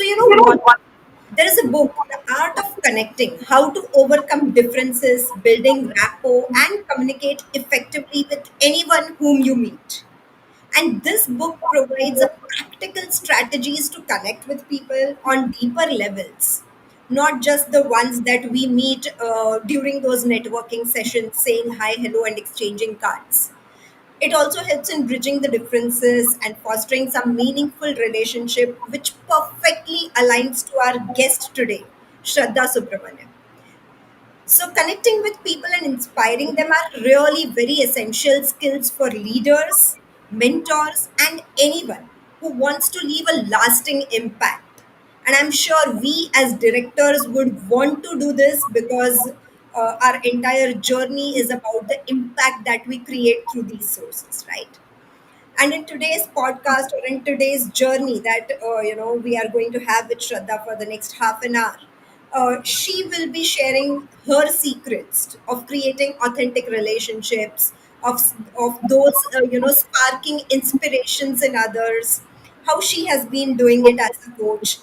you know what? There is a book, The Art of Connecting, How to Overcome Differences, Building Rapport, and Communicate Effectively with Anyone Whom You Meet. And this book provides a practical strategies to connect with people on deeper levels, not just the ones that we meet during those networking sessions, saying hi, hello, and exchanging cards. It also helps in bridging the differences and fostering some meaningful relationship, which perfectly aligns to our guest today, Shraddha Subramanian. So, connecting with people and inspiring them are really very essential skills for leaders, mentors, and anyone who wants to leave a lasting impact. And I'm sure we as directors would want to do this because our entire journey is about the impact that we create through these sources, right? And in today's podcast or in today's journey that we are going to have with Shraddha for the next half an hour, she will be sharing her secrets of creating authentic relationships, of those sparking inspirations in others, how she has been doing it as a coach,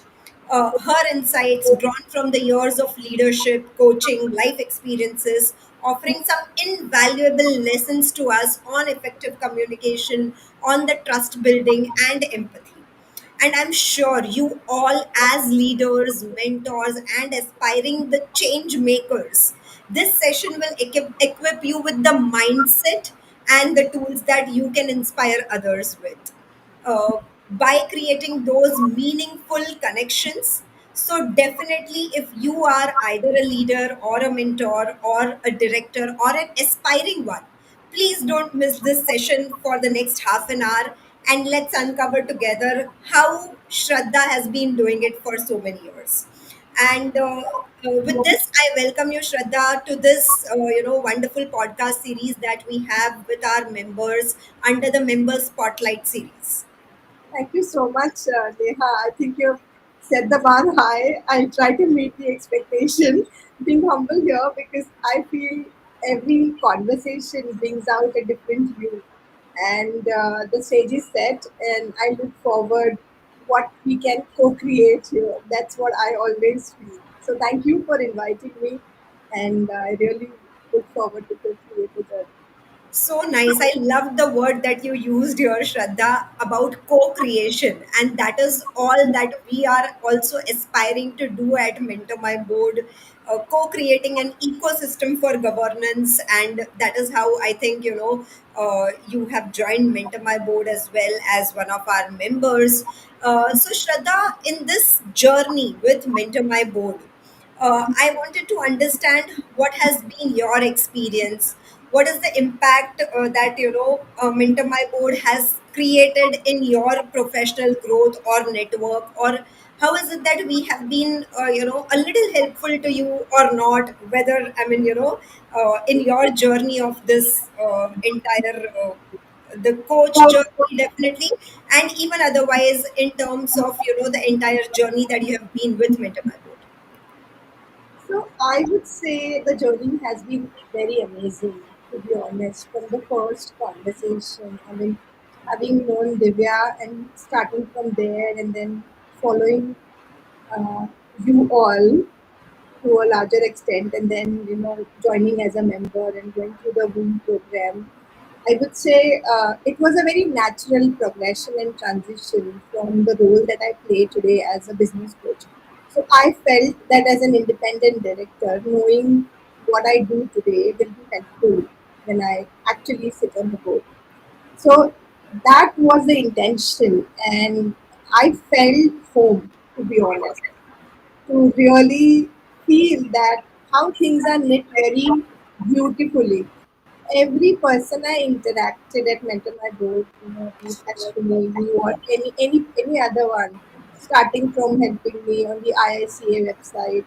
her insights drawn from the years of leadership, coaching, life experiences, offering some invaluable lessons to us on effective communication, on the trust building, and empathy. And I'm sure you all, as leaders, mentors, and aspiring the change makers, this session will equip you with the mindset and the tools that you can inspire others with by creating those meaningful connections. So, definitely, if you are either a leader or a mentor or a director or an aspiring one, please don't miss this session for the next half an hour, and let's uncover together how Shraddha has been doing it for so many years. And with this, I welcome you, Shraddha, to this wonderful podcast series that we have with our members under the Member Spotlight series. Thank you so much, Neha. I think you've set the bar high. I try to meet the expectation, being humble here because I feel every conversation brings out a different view. And the stage is set, and I look forward what we can co-create here. That's what I always feel. So thank you for inviting me, and I really look forward to co-create with her. So nice. I love the word that you used here, Shraddha, about co creation. And that is all that we are also aspiring to do at Mentor My Board, co creating an ecosystem for governance. And that is how I think, you have joined Mentor My Board as well as one of our members. So, Shraddha, in this journey with Mentor My Board, I wanted to understand what has been your experience. What is the impact that Mentor My Board has created in your professional growth or network, or how is it that we have been a little helpful to you or not? Whether in your journey of this entire the coach journey definitely, and even otherwise in terms of the entire journey that you have been with Mentor My Board. So I would say the journey has been very amazing, to be honest, from the first conversation. I mean, having known Divya and starting from there and then following uh, you all to a larger extent and then, joining as a member and going through the WOOM program. I would say it was a very natural progression and transition from the role that I play today as a business coach. So I felt that as an independent director, knowing what I do today will be helpful when I actually sit on the board. So that was the intention, and I felt home, to be honest, to really feel that how things are knit very beautifully. Every person I interacted at Mentor My Board, be it Ashwini, you or any other one, starting from helping me on the IICA website,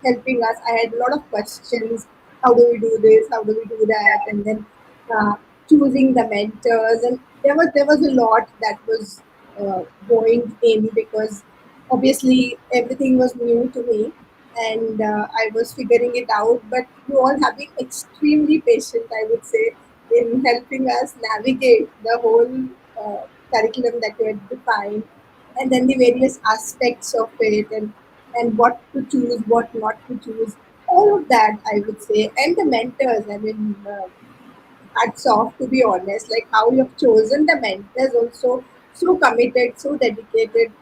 helping us. I had a lot of questions. How do we do this? How do we do that? And then uh, choosing the mentors, and there was a lot that was going in because obviously everything was new to me, and I was figuring it out. But you all have been extremely patient, I would say, in helping us navigate the whole curriculum that you had defined. and then the various aspects of it, and what to choose, what not to choose, all of that I would say. And the mentors, I mean, hats off, to be honest, like how you have chosen the mentors also, so committed, so dedicated.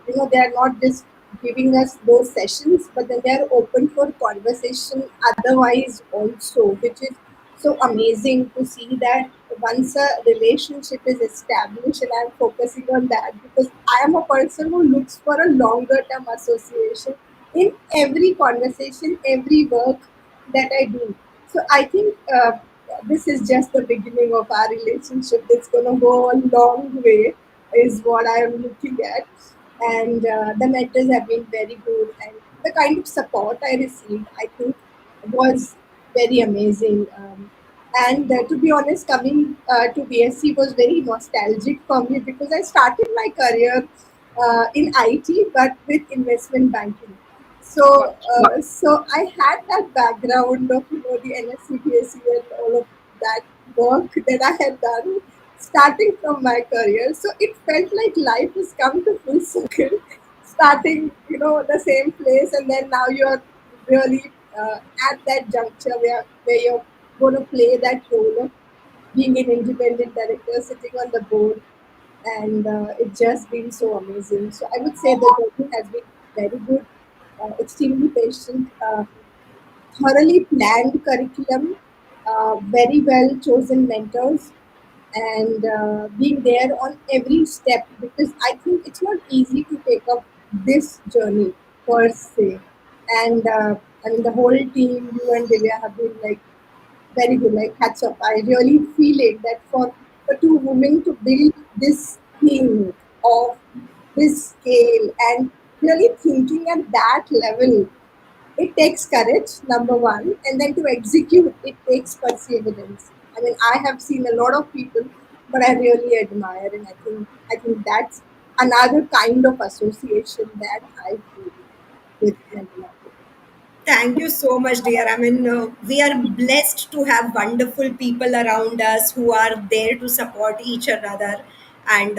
They are not just giving us those sessions, but then they are open for conversation otherwise also, which is so amazing to see that once a relationship is established. And I'm focusing on that because I am a person who looks for a longer term association in every conversation, every work that I do. So I think this is just the beginning of our relationship. It's going to go a long way, is what I am looking at. And the mentors have been very good, and the kind of support I received, I think, was very amazing. And to be honest, coming to BSc was very nostalgic for me because I started my career in IT, but with investment banking. Wow. So I had that background of the NSCPSC and all of that work that I had done starting from my career. So it felt like life has come to full circle, starting the same place, and then now you're really at that juncture where you're going to play that role of being an independent director, sitting on the board, and it's just been so amazing. So I would say the journey has been very good, extremely patient, thoroughly planned curriculum, very well chosen mentors, and being there on every step, because I think it's not easy to take up this journey per se. And I mean, the whole team, you and Divya, have been like very good, like hats off. I really feel it that for two women to build this thing of this scale and really thinking at that level, it takes courage, number one, and then to execute, it takes perseverance. I mean, I have seen a lot of people, but I really admire, and I think that's another kind of association that I feel with mental health. Thank you so much, dear. I mean, we are blessed to have wonderful people around us who are there to support each another, and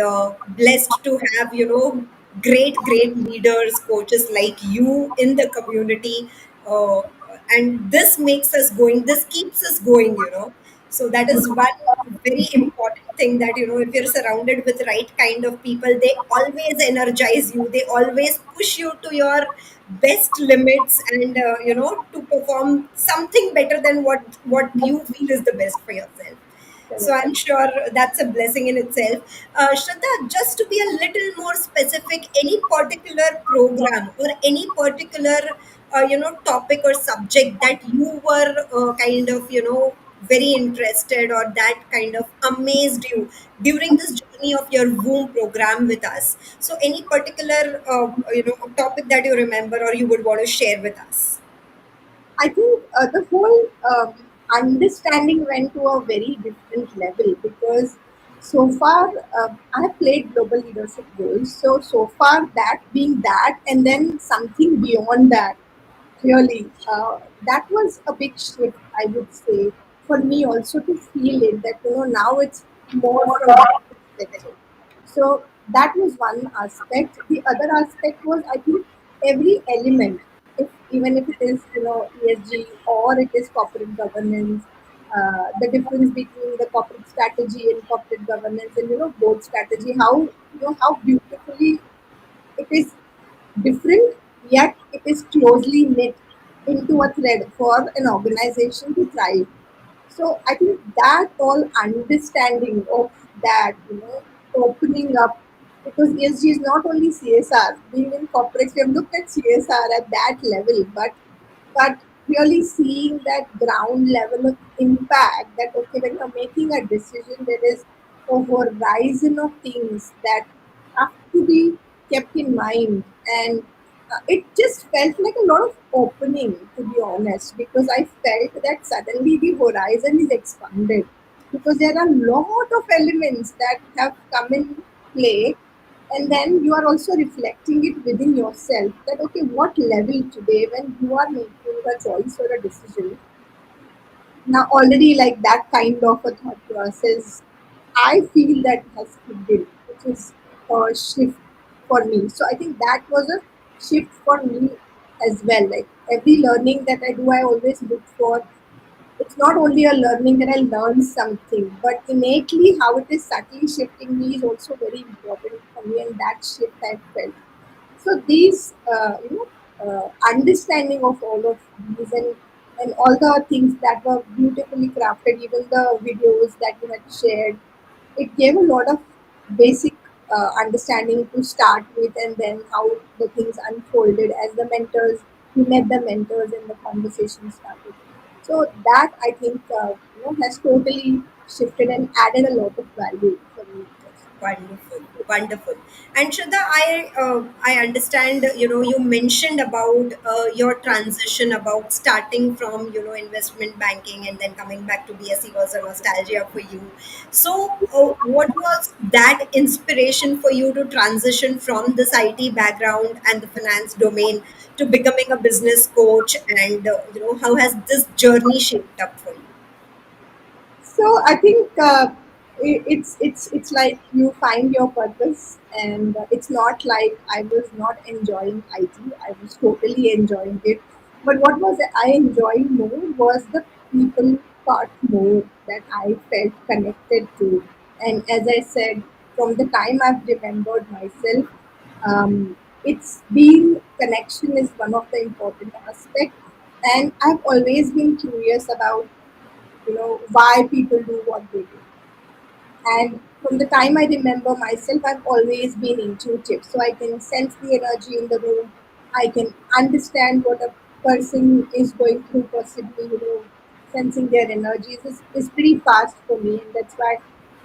blessed to have, great, great leaders, coaches like you in the community. Uh, and this makes us going, this keeps us going, So that is one very important thing that, if you're surrounded with right kind of people, they always energize you, they always push you to your best limits, and to perform something better than what you feel is the best for yourself. So Correct. I'm sure that's a blessing in itself. Shraddha, just to be a little more specific, any particular program or any particular topic or subject that you were kind of very interested, or that kind of amazed you during this journey of your womb program with us? So any particular topic that you remember or you would want to share with us? I think the whole understanding went to a very different level because so far I have played global leadership roles. So far that being that, and then something beyond that, really, that was a big shift, I would say, for me also to feel it that now it's more from that perspective. So that was one aspect. The other aspect was, I think, every element, if even if it is ESG or it is corporate governance, the difference between the corporate strategy and corporate governance, and board strategy, how how beautifully it is different, yet it is closely knit into a thread for an organization to thrive. So I think that all understanding of that, opening up, because ESG is not only CSR. Being in corporates, we have looked at CSR at that level, but really seeing that ground level of impact, that okay, when you're making a decision, there is a horizon of things that have to be kept in mind. And it just felt like a lot of opening, to be honest, because I felt that suddenly the horizon is expanded, because there are a lot of elements that have come in play, and then you are also reflecting it within yourself that okay, what level today, when you are making a choice or a decision, now already like that kind of a thought process, I feel that has kicked in, which is a shift. for me. So I think that was a shift for me as well. Like every learning that I do, I always look for, it's not only a learning that I learn something, but innately how it is subtly shifting me is also very important for me, and that shift I felt. So these, understanding of all of these, and all the things that were beautifully crafted, even the videos that you had shared, it gave a lot of basic understanding to start with, and then how the things unfolded as the mentors, you met the mentors and the conversation started. So that I think has totally shifted and added a lot of value for me. Wonderful, wonderful. And Shraddha, I understand. You mentioned about your transition, about starting from investment banking and then coming back to BSc was a nostalgia for you. So, what was that inspiration for you to transition from this IT background and the finance domain to becoming a business coach? And how has this journey shaped up for you? So I think it's like you find your purpose, and it's not like I was not enjoying IT. I was totally enjoying it. But what was I enjoying more was the people part more, that I felt connected to. And as I said, from the time I've remembered myself, it's been connection is one of the important aspects. And I've always been curious about why people do what they do. And from the time I remember myself, I've always been intuitive. So I can sense the energy in the room. I can understand what a person is going through, possibly, sensing their energies is pretty fast for me. And that's why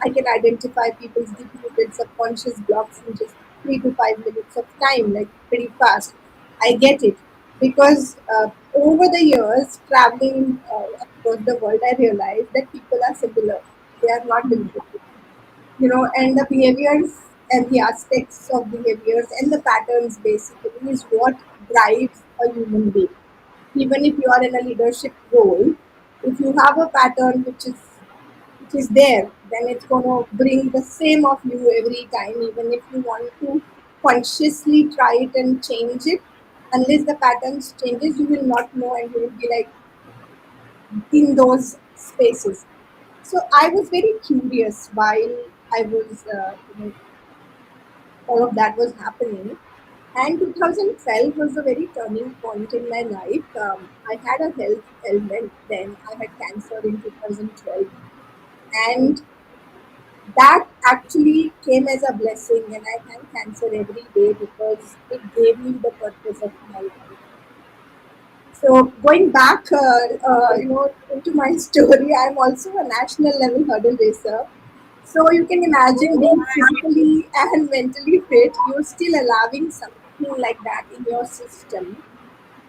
I can identify people's deep-rooted subconscious blocks in just 3 to 5 minutes of time, like pretty fast. I get it. Because over the years, traveling across the world, I realized that people are similar. They are not different, and the behaviors and the aspects of behaviors and the patterns basically is what drives a human being. Even if you are in a leadership role, if you have a pattern which is there, then it's going to bring the same of you every time. Even if you want to consciously try it and change it, unless the patterns changes, you will not know, and you will be like in those spaces. So I was very curious while I was, all of that was happening. And 2012 was a very turning point in my life. I had a health ailment then. I had cancer in 2012. And that actually came as a blessing. And I thank cancer every day because it gave me the purpose of my life. So going back, into my story, I'm also a national level hurdle racer. So you can imagine being physically and mentally fit, you're still allowing something like that in your system.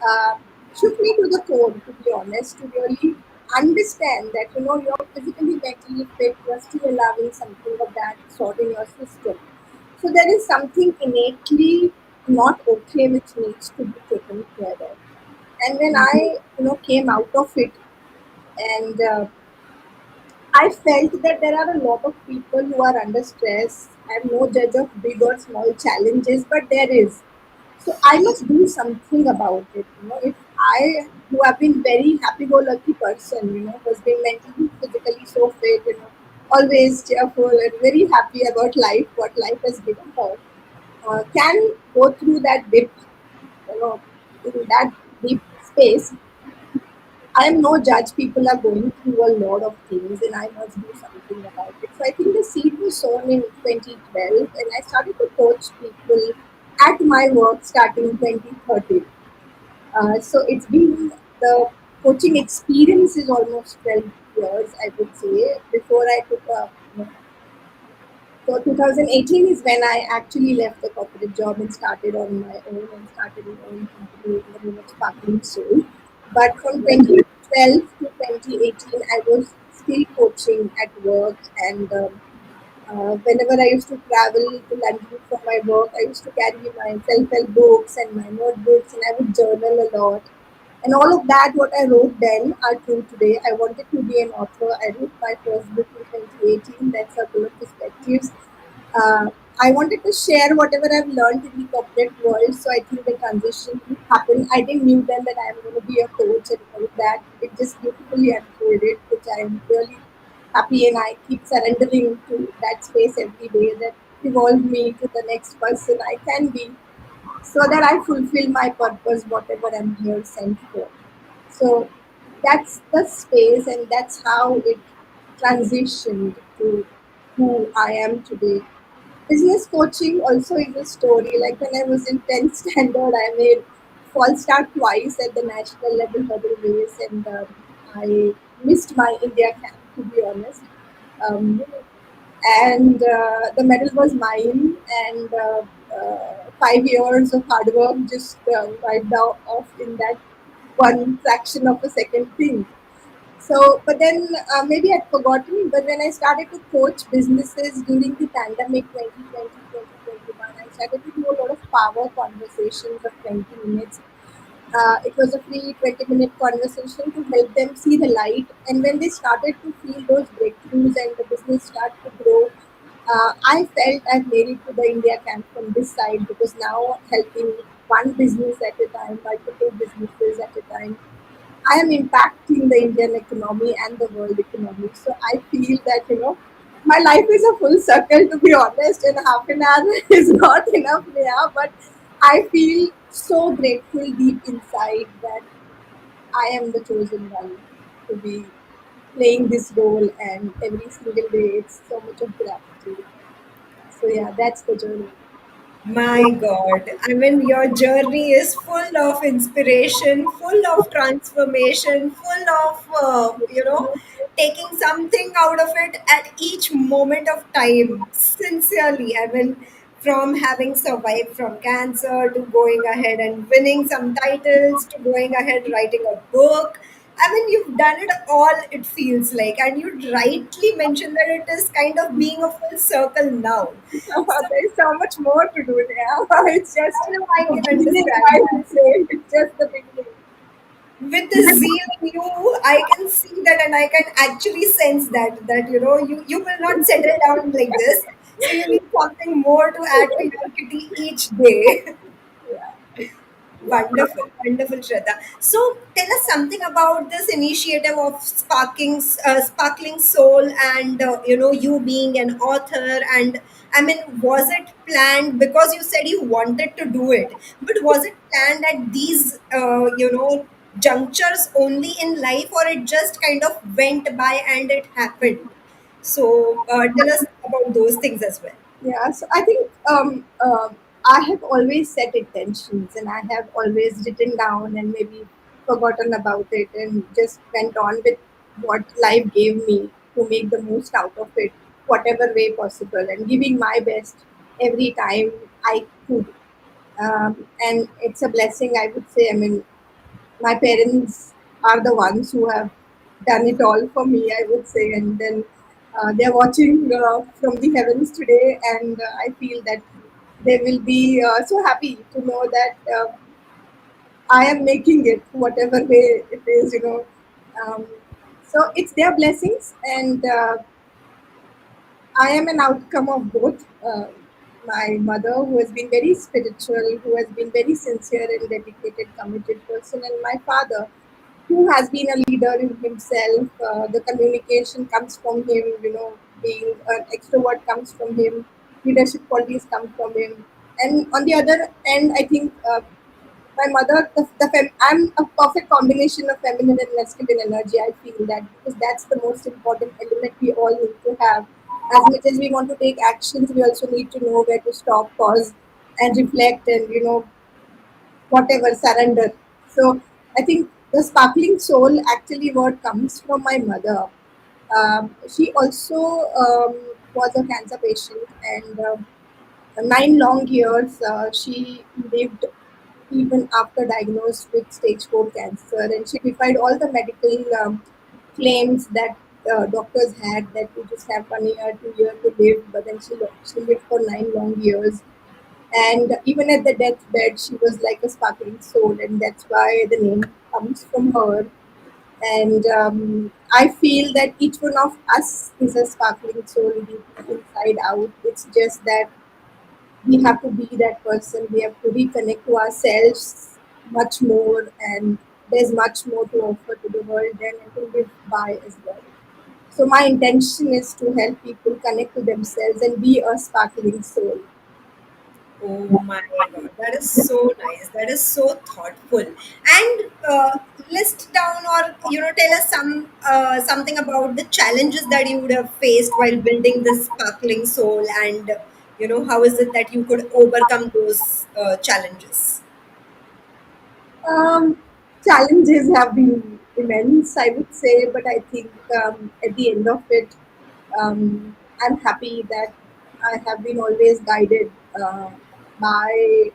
Uh, Shook me to the core, to be honest, to really understand that you're physically, mentally fit, you're still allowing something of that sort in your system. So there is something innately not okay which needs to be taken care of. And when I came out of it, and I felt that there are a lot of people who are under stress. I'm no judge of big or small challenges, but there is. So I must do something about it. If I, who have been very happy-go-lucky person, who's been mentally, physically so fit, always cheerful and very happy about life, what life has given her, can go through that dip, in that deep space. I am no judge. People are going through a lot of things, and I must do something about it. So I think the seed was sown in 2012, and I started to coach people at my work starting in 2013. So it's been the coaching experience is almost 12 years, I would say. Before I took a, so 2018 is when I actually left the corporate job and started on my own and started my own company in the name of Sparkling Soul. But from 2012 to 2018, I was still coaching at work, and whenever I used to travel to London for my work, I used to carry my self-help books and my notebooks, and I would journal a lot. And all of that, what I wrote then, are true today. I wanted to be an author. I wrote my first book in 2018. That's Circle of Perspectives. I wanted to share whatever I've learned in the corporate world. So I think the transition happened. I didn't knew then that I'm going to be a coach and all that. It just beautifully unfolded, which I'm really happy, and I keep surrendering to that space every day that evolved me to the next person I can be, so that I fulfill my purpose, whatever I'm here sent for. So that's the space, and that's how it transitioned to who I am today. Business coaching also is a story. Like when I was in 10th standard, I made false start twice at the national level hurdle race, and I missed my India camp, to be honest. Um, and the medal was mine, and 5 years of hard work just wiped out off in that one fraction of a second thing. So, but then maybe I'd forgotten. But when I started to coach businesses during the pandemic 2020, 2021, I started to do a lot of power conversations of 20 minutes. It was a free 20-minute conversation to help them see the light. And when they started to feel those breakthroughs and the business started to grow, I felt I've made it to the India camp from this side, because now helping one business at a time, multiple businesses at a time, I am impacting the Indian economy and the world economy. So I feel that, my life is a full circle, to be honest, and half an hour is not enough now. But I feel so grateful deep inside that I am the chosen one to be playing this role, and every single day it's so much of gratitude. So yeah, that's the journey. My God. I mean, your journey is full of inspiration, full of transformation, full of, taking something out of it at each moment of time. Sincerely. I mean, from having survived from cancer to going ahead and winning some titles to going ahead writing a book. I mean, you've done it all, it feels like. And you rightly mentioned that it is kind of being a full circle now. So, There's so much more to do now. It's just I know I the can beginning, understand I that. would say. It's just the beginning. With the zeal in you, I can see that and I can actually sense that you will not settle down like this. So you need something more to add to your kitty each day. Yeah. Wonderful, wonderful, Shraddha. So, tell us something about this initiative of sparkling soul, and you being an author. And I mean, was it planned? Because you said you wanted to do it, but was it planned at these junctures only in life, or it just kind of went by and it happened? So, tell us about those things as well. Yeah, so I think I have always set intentions, and I have always written down and maybe forgotten about it, and just went on with what life gave me to make the most out of it, whatever way possible, and giving my best every time I could. And it's a blessing, I would say. I mean, my parents are the ones who have done it all for me, I would say. And then they're watching from the heavens today, and I feel that they will be so happy to know that I am making it, whatever way it is, Um, so it's their blessings, and I am an outcome of both. My mother, who has been very spiritual, who has been very sincere and dedicated, committed person, and my father, who has been a leader in himself. The communication comes from him, being an extrovert comes from him, leadership qualities come from him. And on the other end, I think my mother, I'm a perfect combination of feminine and masculine energy. I feel that, because that's the most important element we all need to have. As much as we want to take actions, we also need to know where to stop, pause, and reflect, and whatever, surrender. So I think the sparkling soul actually what comes from my mother. She also was a cancer patient, and 9 long years she lived even after diagnosed with stage 4 cancer, and she defied all the medical claims that doctors had, that you just have 1 year, 2 year to live. But then she lived for 9 long years, and even at the deathbed, she was like a sparkling soul, and that's why the name comes from her. And I feel that each one of us is a sparkling soul deep inside out. It's just that we have to be that person. We have to reconnect to ourselves much more, and there's much more to offer to the world and to live by as well. So my intention is to help people connect to themselves and be a sparkling soul. Oh my God, that is so nice. That is so thoughtful. And list down, or tell us something about the challenges that you would have faced while building this sparkling soul, and how is it that you could overcome those challenges? Um, Challenges have been immense, I would say, but I think at the end of it, I'm happy that I have been always guided by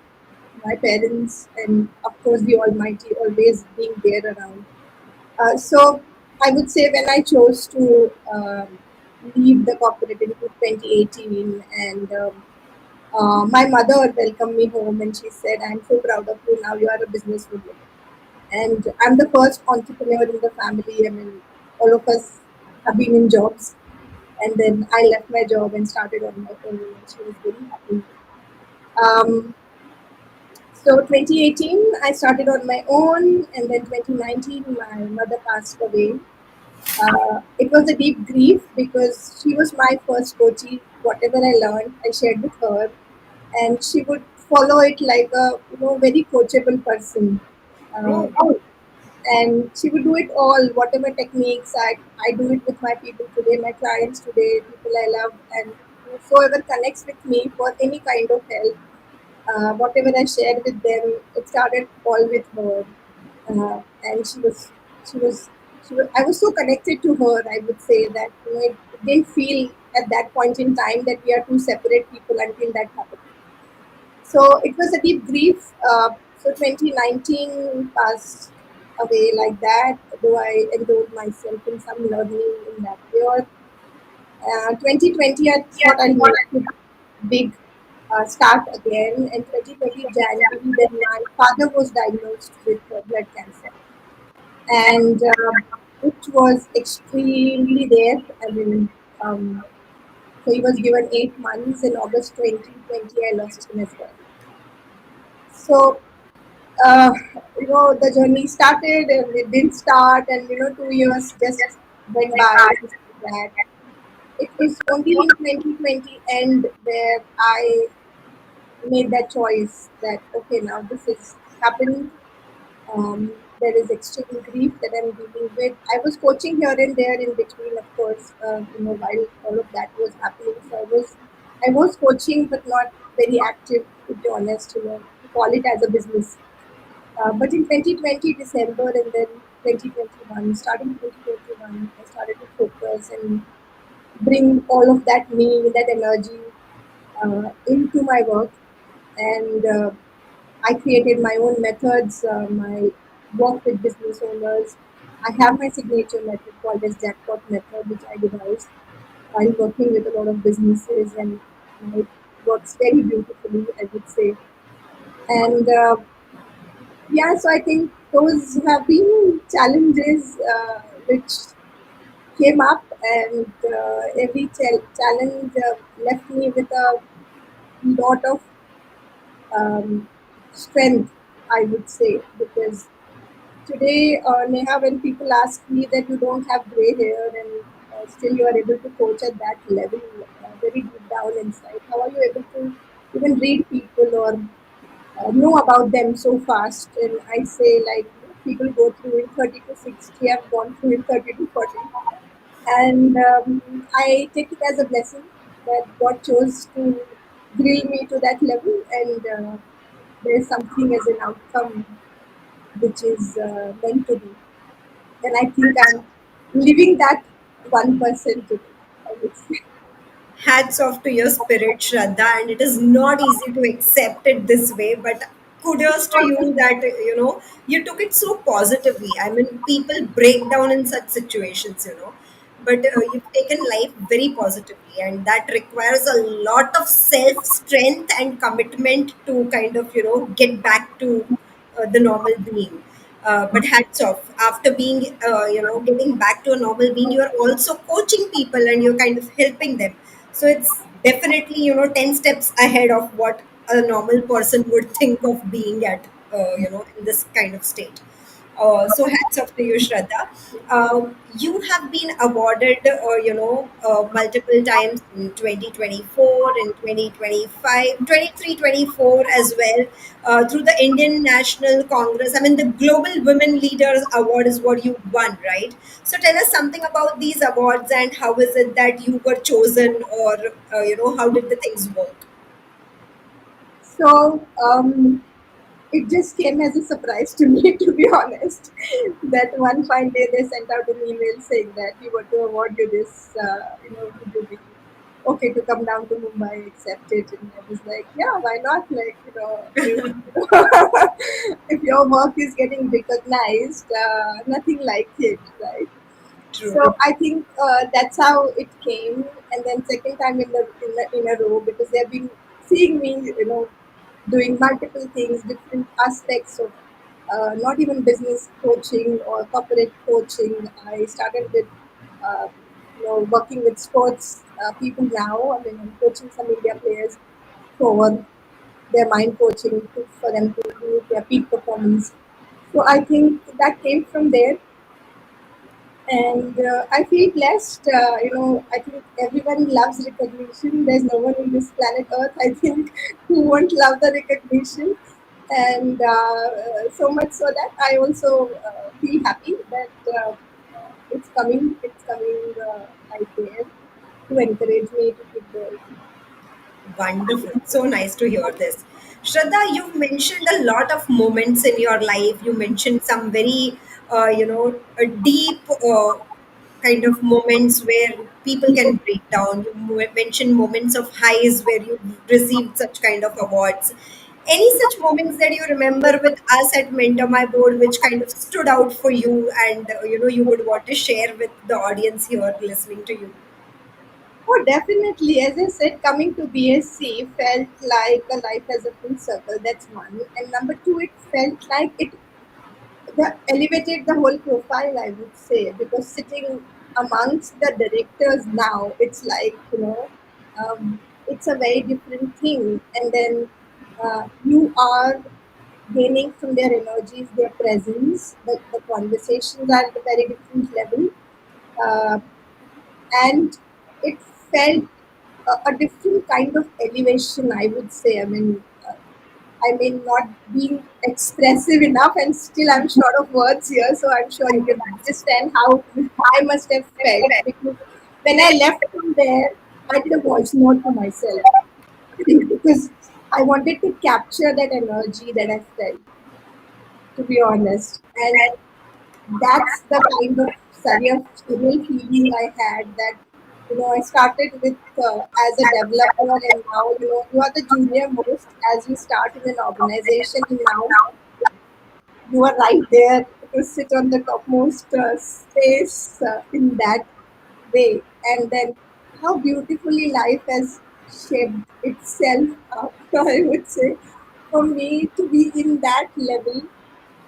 my parents and, of course, the Almighty always being there around. So I would say when I chose to leave the corporate in 2018, and my mother welcomed me home and she said, "I'm so proud of you. Now you are a businesswoman." And I'm the first entrepreneur in the family. I mean, all of us have been in jobs, and then I left my job and started on my own, and she was very happy. Um, so 2018, I started on my own, and then 2019, my mother passed away. It was a deep grief because she was my first coachee. Whatever I learned, I shared with her, and she would follow it like a very coachable person. Uh, Oh, and she would do it all, whatever techniques I do it with my people today, my clients today, people I love, and whosoever connects with me for any kind of help, whatever I shared with them, it started all with her. And she was I was so connected to her, I would say, that it didn't feel at that point in time that we are two separate people until that happened. So it was a deep grief. So 2019 passed away like that, though I enrolled myself in some learning in that year. 2020, I thought I'll make it big, start again. And 2020 January, then my father was diagnosed with blood cancer. And it was extremely rare. I mean, so he was given 8 months. In August 2020, I lost him as well. So uh, the journey started and it didn't start, and 2 years just went by just like that. It was only in 2020 end where I made that choice that okay, now this is happened. There is extreme grief that I'm dealing with. I was coaching here and there in between, of course, while all of that was happening. So I was coaching, but not very active, to be honest. To call it as a business. But in 2020 December, and then 2021, starting 2021, I started to focus and bring all of that me, that energy into my work. And I created my own methods, my work with business owners. I have my signature method called as jackpot method, which I devised while working with a lot of businesses, and it works very beautifully, I would say. And yeah, so I think those have been challenges which came up, and every challenge left me with a lot of strength, I would say, because today, Neha, when people ask me that you don't have gray hair and still you are able to coach at that level, very deep down inside, how are you able to even read people or know about them so fast? And I say, like, people go through in 30 to 60, I've gone through in 30 to 40. And I take it as a blessing that God chose to grill me to that level, and there's something as an outcome which is meant to be. And I think I'm living that 1% today, I would say. hats off to your spirit, Shraddha, and it is not easy to accept it this way, but kudos to you that you took it so positively. I mean, people break down in such situations, but you've taken life very positively, and that requires a lot of self strength and commitment to kind of get back to the normal being. But hats off. After being, getting back to a normal being, you're also coaching people and you're kind of helping them. So it's definitely, 10 steps ahead of what a normal person would think of being at, in this kind of state. So hats off to you, Shraddha. You have been awarded, multiple times in 2024, in 2025, 23, 24 as well, through the Indian National Congress. I mean, the Global Women Leaders Award is what you won, right? So tell us something about these awards and how is it that you were chosen, or, how did the things work? So it just came as a surprise to me, to be honest. That one fine day they sent out an email saying that we want to award you this. Would you be okay to come down to Mumbai, accept it? And I was like, yeah, why not? Like, if, if your work is getting recognized, nothing like it, right? True. So I think that's how it came. And then second time in a row, because they've been seeing me, doing multiple things, different aspects of not even business coaching or corporate coaching. I started with working with sports people now. I mean, I'm coaching some India players for their mind coaching for them to do their peak performance. So I think that came from there, and I feel blessed. I think everyone loves recognition. There's no one in this planet Earth, I think, who won't love the recognition. And so much so that I also feel happy that it's coming. It's coming right there to encourage me to keep going. Wonderful. So nice to hear this. Shraddha, you've mentioned a lot of moments in your life. You mentioned some very, deep kind of moments where people can break down. You mentioned moments of highs where you received such kind of awards. Any such moments that you remember with us at Mentor My Board, which kind of stood out for you, and you would want to share with the audience here listening to you? Oh, definitely. As I said, coming to BSc felt like a life as a full circle. That's one. And number two, it felt like it elevated the whole profile, I would say, because sitting amongst the directors now, it's like, it's a very different thing. And then you are gaining from their energies, their presence, the conversations are at a very different level. Uh, and it felt a different kind of elevation, I would say. I may not be expressive enough, and still I'm short of words here, so I'm sure you can understand how I must have felt, because when I left from there, I did a voice note to myself because I wanted to capture that energy that I felt, to be honest. And that's the kind of surreal feeling I had, that I started with as a developer, and now you are the junior most as you start in an organization, and now you are right there to sit on the topmost space in that way. And then how beautifully life has shaped itself up, I would say, for me to be in that level.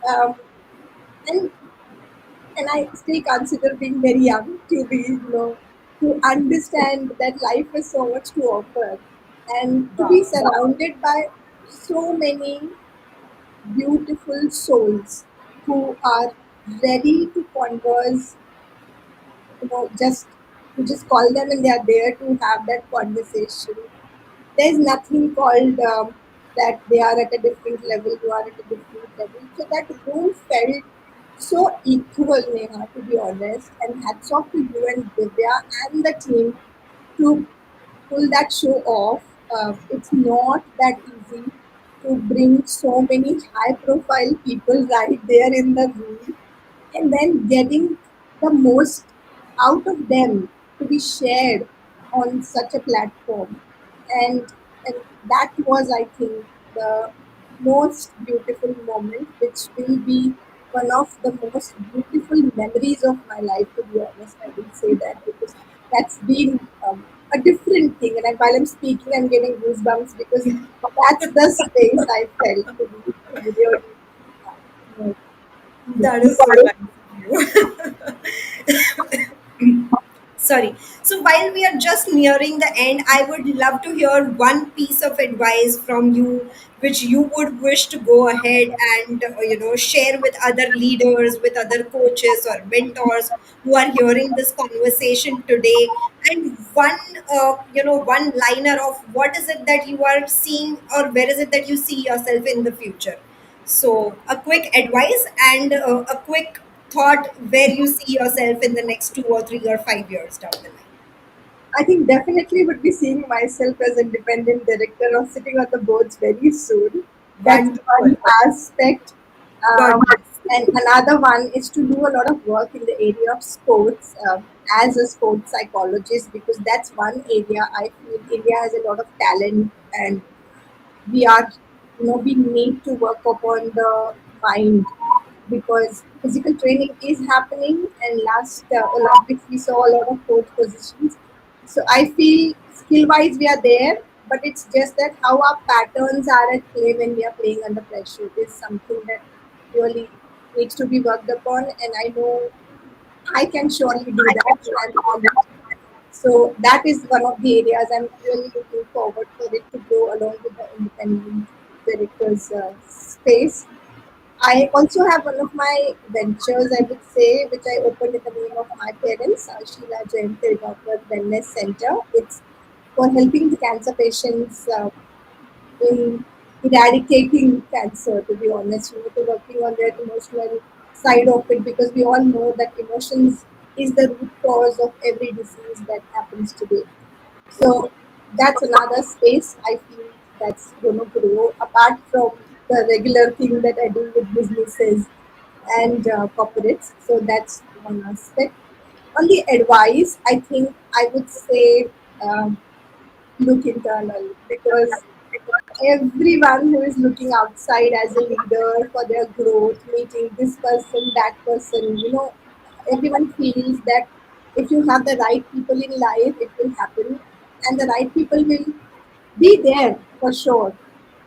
um, and and I still consider being very young to be, to understand that life has so much to offer, and to be Wow. surrounded by so many beautiful souls who are ready to converse, just to just call them and they are there to have that conversation. There's nothing called that they are at a different level, you are at a different level. So that room felt so equal, Neha, to be honest. And hats off to you and Divya and the team to pull that show off. It's not that easy to bring so many high profile people right there in the room, and then getting the most out of them to be shared on such a platform. And that was, I think, the most beautiful moment, which will be one of the most beautiful memories of my life, to be honest. I will say that, because that's been a different thing, and while I'm speaking I'm getting goosebumps, because that's the space I felt to be really uh, That is so nice of you. Sorry. So while we are just nearing the end, I would love to hear one piece of advice from you, which you would wish to go ahead and share with other leaders, with other coaches or mentors who are hearing this conversation today. And one liner of what is it that you are seeing, or where is it that you see yourself in the future. So a quick advice and a quick thought where you see yourself in the next 2 or 3 or 5 years down the line. I think definitely would be seeing myself as independent director or sitting on the boards very soon. That's Wonderful. one aspect. God Um, bless. and another one is to do a lot of work in the area of sports as a sports psychologist, because that's one area I feel India has a lot of talent, and we are, we need to work upon the mind, because physical training is happening, and last Olympics we saw a lot of coach positions. So I feel skill wise we are there, but it's just that how our patterns are at play when we are playing under pressure is something that really needs to be worked upon, and I know I can surely do that. And so that is one of the areas I'm really looking forward for it to grow along with the independent directors space. I also have one of my ventures, I would say, which I opened in the name of my parents, Sheila Jain Tirgapur Wellness Center. It's for helping the cancer patients in eradicating cancer, to be honest, to working on their emotional side of it, because we all know that emotions is the root cause of every disease that happens today. So that's another space I feel that's going to grow apart from the regular thing that I do with businesses and corporates. So that's one aspect. On the advice, I think I would say look internal, because everyone who is looking outside as a leader for their growth, meeting this person, that person, everyone feels that if you have the right people in life, it will happen, and the right people will be there for sure.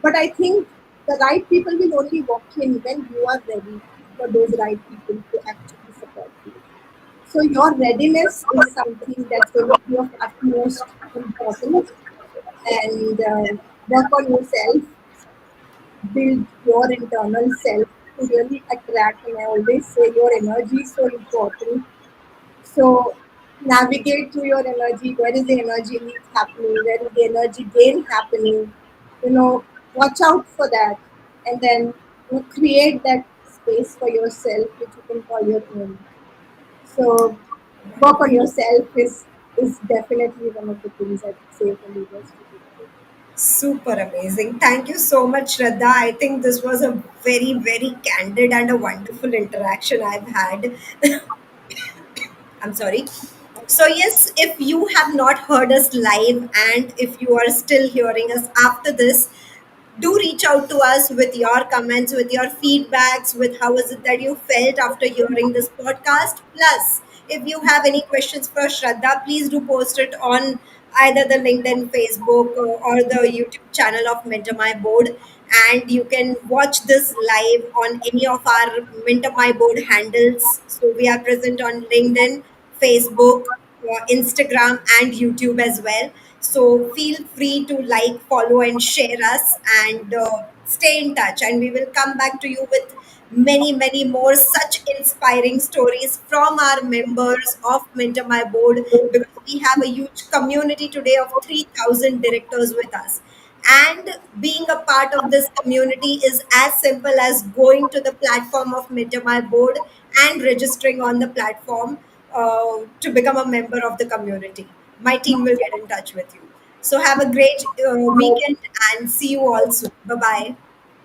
But I think the right people will only walk in when you are ready for those right people to actually support you. So your readiness is something that's going to be of utmost importance, and work on yourself, build your internal self to really attract. And I always say your energy is so important. So navigate through your energy. Where is the energy leak happening? Where is the energy gain happening? Watch out for that, and then create that space for yourself, which you can call your own. So work on yourself is definitely one of the things I would say for leaders to do. Super amazing. Thank you so much, Shraddha. I think this was a very, very candid and a wonderful interaction I've had. I'm sorry. So, yes, if you have not heard us live and if you are still hearing us after this, do reach out to us with your comments, with your feedbacks, with how is it that you felt after hearing this podcast. Plus, if you have any questions for Shraddha, please do post it on either the LinkedIn, Facebook, or the YouTube channel of Mentor My Board. And you can watch this live on any of our Mentor My Board handles. So we are present on LinkedIn, Facebook, Instagram, and YouTube as well. So feel free to like, follow, and share us, and stay in touch. And we will come back to you with many, many more such inspiring stories from our members of Mentor My Board, because we have a huge community today of 3,000 directors with us. And being a part of this community is as simple as going to the platform of Mentor My Board and registering on the platform to become a member of the community. My team will get in touch with you. So have a great weekend and see you all soon. Bye bye.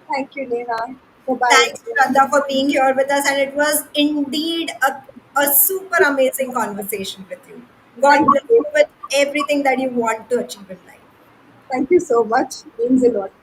Thank you, Neha. Bye bye, Thanks, everyone. Shraddha, for being here with us. And it was indeed a super amazing conversation with you. God Thank bless you. you with everything that you want to achieve in life. Thank you so much. Means a lot.